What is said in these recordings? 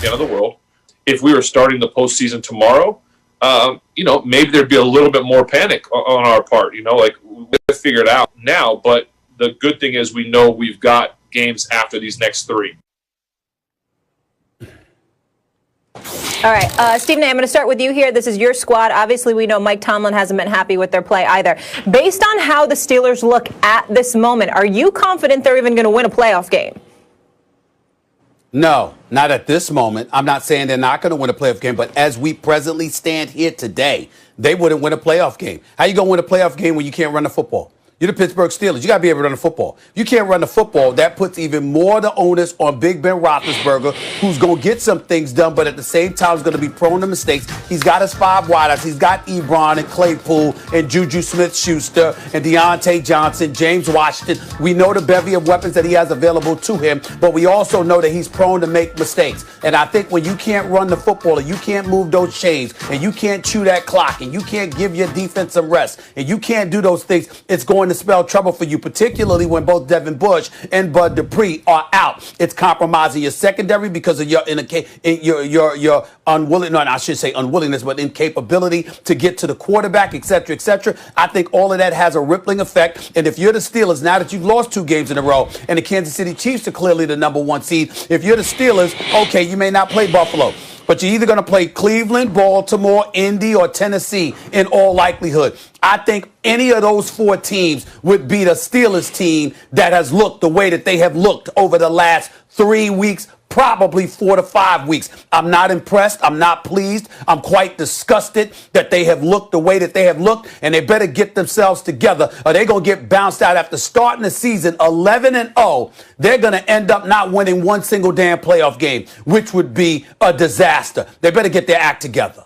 the end of the world. If we were starting the postseason tomorrow, maybe there'd be a little bit more panic on our part. Like we have to figure it out now. But the good thing is we know we've got games after these next 3. All right, Stephen A., I'm going to start with you here. This is your squad. Obviously, we know Mike Tomlin hasn't been happy with their play either. Based on how the Steelers look at this moment, are you confident they're even going to win a playoff game? No, not at this moment. I'm not saying they're not going to win a playoff game, but as we presently stand here today, they wouldn't win a playoff game. How you going to win a playoff game when you can't run the football? You're the Pittsburgh Steelers. You got to be able to run the football. If you can't run the football, that puts even more the onus on Big Ben Roethlisberger, who's going to get some things done, but at the same time is going to be prone to mistakes. He's got his 5 wideouts. He's got Ebron and Claypool and Juju Smith-Schuster and Deontay Johnson, James Washington. We know the bevy of weapons that he has available to him, but we also know that he's prone to make mistakes. And I think when you can't run the football and you can't move those chains and you can't chew that clock and you can't give your defense some rest and you can't do those things, it's going to spell trouble for you, particularly when both Devin Bush and Bud Dupree are out. It's compromising your secondary because of your unwillingness, but incapability to get to the quarterback, et cetera, et cetera. I think all of that has a rippling effect. And if you're the Steelers, now that you've lost 2 games in a row, and the Kansas City Chiefs are clearly the number 1 seed, if you're the Steelers, okay, you may not play Buffalo, but you're either going to play Cleveland, Baltimore, Indy, or Tennessee in all likelihood. I think any of those 4 teams would beat a Steelers team that has looked the way that they have looked over the last 3 weeks, probably 4 to 5 weeks. I'm not impressed. I'm not pleased. I'm quite disgusted that they have looked the way that they have looked, and they better get themselves together or they're going to get bounced out after starting the season 11-0. They're going to end up not winning one single damn playoff game, which would be a disaster. They better get their act together.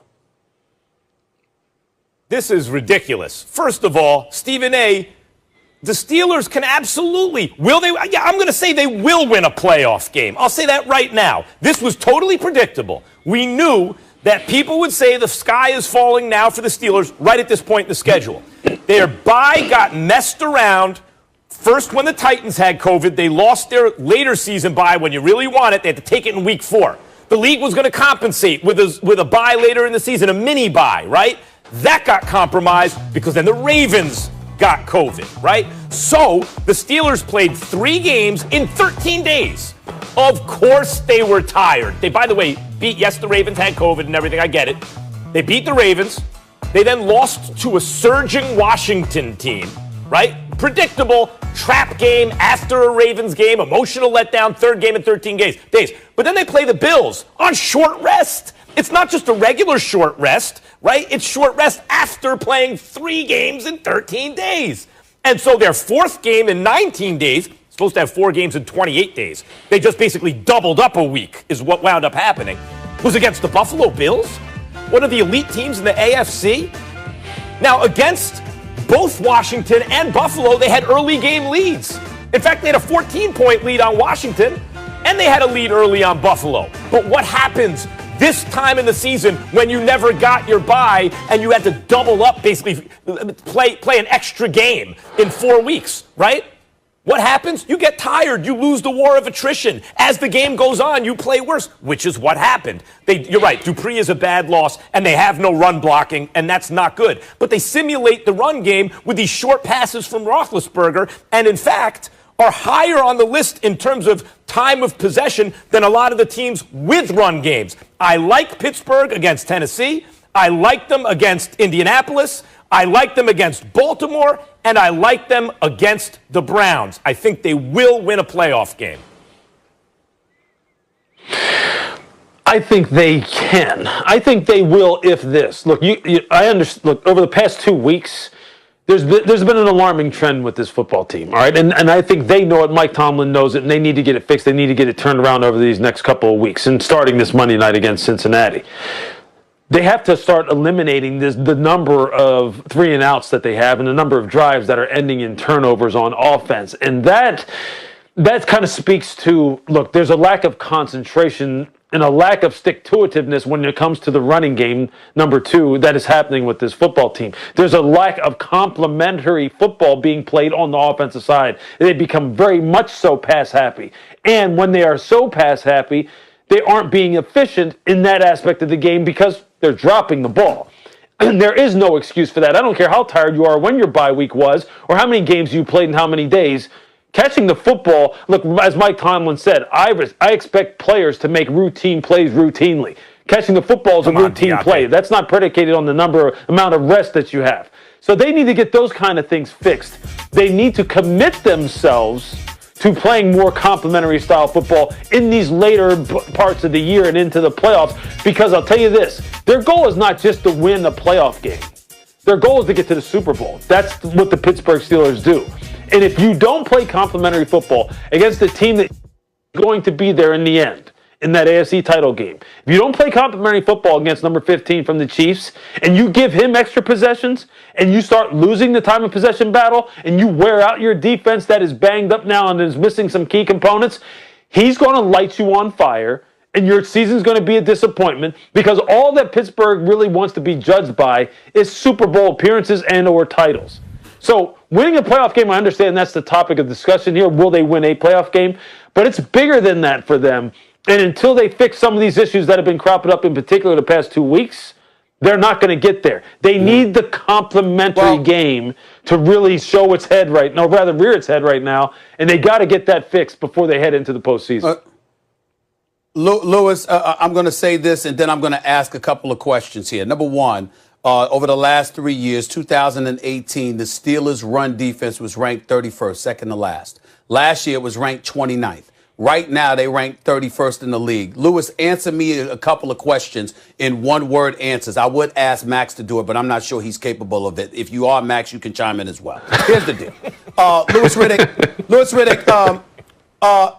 This is ridiculous. First of all, Stephen A., the Steelers can absolutely, will they? Yeah, I'm going to say they will win a playoff game. I'll say that right now. This was totally predictable. We knew that people would say the sky is falling now for the Steelers right at this point in the schedule. Their bye got messed around. First, when the Titans had COVID, they lost their later season bye. When you really want it, they had to take it in week 4. The league was going to compensate with a bye later in the season, a mini bye, right? That got compromised because then the Ravens got COVID, right? So the Steelers played 3 games in 13 days. Of course they were tired. They, by the way, the Ravens had COVID and everything. I get it. They beat the Ravens. They then lost to a surging Washington team, right? Predictable trap game after a Ravens game, emotional letdown, 3rd game in 13 days. But then they play the Bills on short rest. It's not just a regular short rest, right? It's short rest after playing 3 games in 13 days. And so their 4th game in 19 days, supposed to have 4 games in 28 days. They just basically doubled up a week is what wound up happening. Was against the Buffalo Bills, one of the elite teams in the AFC. Now, against both Washington and Buffalo, they had early game leads. In fact, they had a 14-point lead on Washington, and they had a lead early on Buffalo. But what happens this time in the season when you never got your bye and you had to double up, basically play an extra game in 4 weeks, right? What happens? You get tired. You lose the war of attrition. As the game goes on, you play worse, which is what happened. You're right. Dupree is a bad loss, and they have no run blocking, and that's not good. But they simulate the run game with these short passes from Roethlisberger, and in fact, are higher on the list in terms of time of possession than a lot of the teams with run games. I like Pittsburgh against Tennessee. I like them against Indianapolis. I like them against Baltimore, and I like them against the Browns. I think they will win a playoff game. I think they can. I think they will if this. Look, I understand. Look, over the past 2 weeks, there's been an alarming trend with this football team, all right? And I think they know it. Mike Tomlin knows it, and they need to get it fixed. They need to get it turned around over these next couple of weeks, and starting this Monday night against Cincinnati. They have to start eliminating the number of 3-and-outs that they have and the number of drives that are ending in turnovers on offense. And that kind of speaks to, look, there's a lack of concentration and a lack of stick-to-itiveness when it comes to the running game, number 2, that is happening with this football team. There's a lack of complementary football being played on the offensive side. They become very much so pass-happy. And when they are so pass-happy, they aren't being efficient in that aspect of the game because they're dropping the ball. And there is no excuse for that. I don't care how tired you are, when your bye week was, or how many games you played in how many days. Catching the football, look, as Mike Tomlin said, I expect players to make routine plays routinely. Catching the football is a routine play. That's not predicated on the amount of rest that you have. So they need to get those kind of things fixed. They need to commit themselves to playing more complementary style football in these later parts of the year and into the playoffs, because I'll tell you this, their goal is not just to win a playoff game. Their goal is to get to the Super Bowl. That's what the Pittsburgh Steelers do. And if you don't play complementary football against a team that's going to be there in the end, in that AFC title game, if you don't play complementary football against number 15 from the Chiefs, and you give him extra possessions, and you start losing the time of possession battle, and you wear out your defense that is banged up now and is missing some key components, he's going to light you on fire, and your season's going to be a disappointment, because all that Pittsburgh really wants to be judged by is Super Bowl appearances and or titles. So winning a playoff game, I understand that's the topic of discussion here. Will they win a playoff game? But it's bigger than that for them. And until they fix some of these issues that have been cropping up, in particular the past 2 weeks, they're not going to get there. They need the complementary game to really show its head right now, or rather rear its head right now, and they got to get that fixed before they head into the postseason. Lewis, I'm going to say this, and then I'm going to ask a couple of questions here. Number one, over the last 3 years, 2018, the Steelers' run defense was ranked 31st, second to last. Last year, it was ranked 29th. Right now, they rank 31st in the league. Lewis, answer me a couple of questions in one-word answers. I would ask Max to do it, but I'm not sure he's capable of it. If you are, Max, you can chime in as well. Here's the deal. Louis Riddick,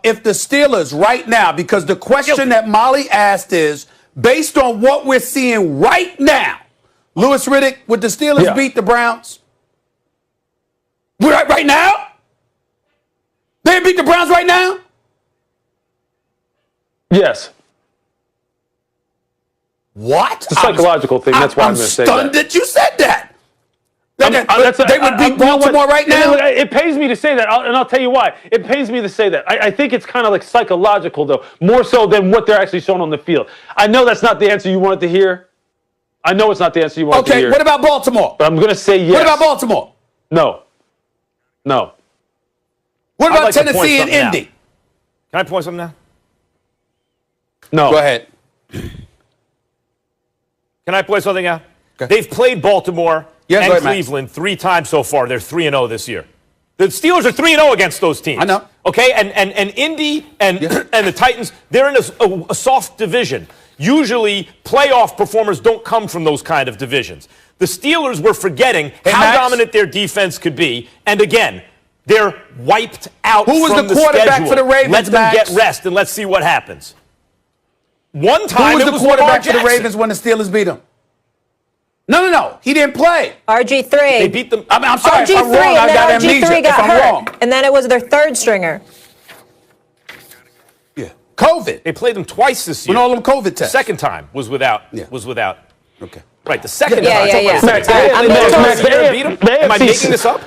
if the Steelers right now, because the question that Molly asked is, based on what we're seeing right now, Louis Riddick, would the Steelers beat the Browns? Right now? They beat the Browns right now? Yes. What? It's a psychological thing. That's why I'm going to say that. I'm stunned that you said that. They would beat Baltimore right now? It pains me to say that, and I'll tell you why. It pains me to say that. I think it's kind of like psychological, though, more so than what they're actually showing on the field. I know that's not the answer you wanted to hear. I know it's not the answer you wanted to hear. Okay, what about Baltimore? But I'm going to say yes. What about Baltimore? No. What about Tennessee and Indy? Can I point something now? No. Go ahead. Can I point something out? They've played Baltimore and Cleveland 3 times so far. They're 3-0 this year. The Steelers are 3-0 against those teams. I know. Okay, and Indy and the Titans, they're in a soft division. Usually, playoff performers don't come from those kind of divisions. The Steelers were forgetting how dominant their defense could be, and again, they're wiped out from the schedule. Who was the quarterback for the Ravens, Let them Max? get rest, and let's see what happens. One time, Who was the quarterback for the Ravens when the Steelers beat them? No. He didn't play. RG3. They beat them. I'm sorry. RG3, If I'm wrong, I and got then RG3 amnesia. got If I'm hurt. wrong. And then it was their third stringer. Yeah. COVID. They played them twice this year. When all them COVID tests. Second time was without. Okay. Right, the second Yeah, time. yeah. Max, Am I making this up?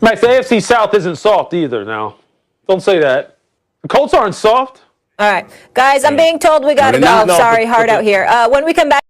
Max, the AFC South isn't soft either now. Don't say that. The Colts aren't soft. All right. Guys, I'm being told we got to No, go. no, Sorry, hard out here. When we come back.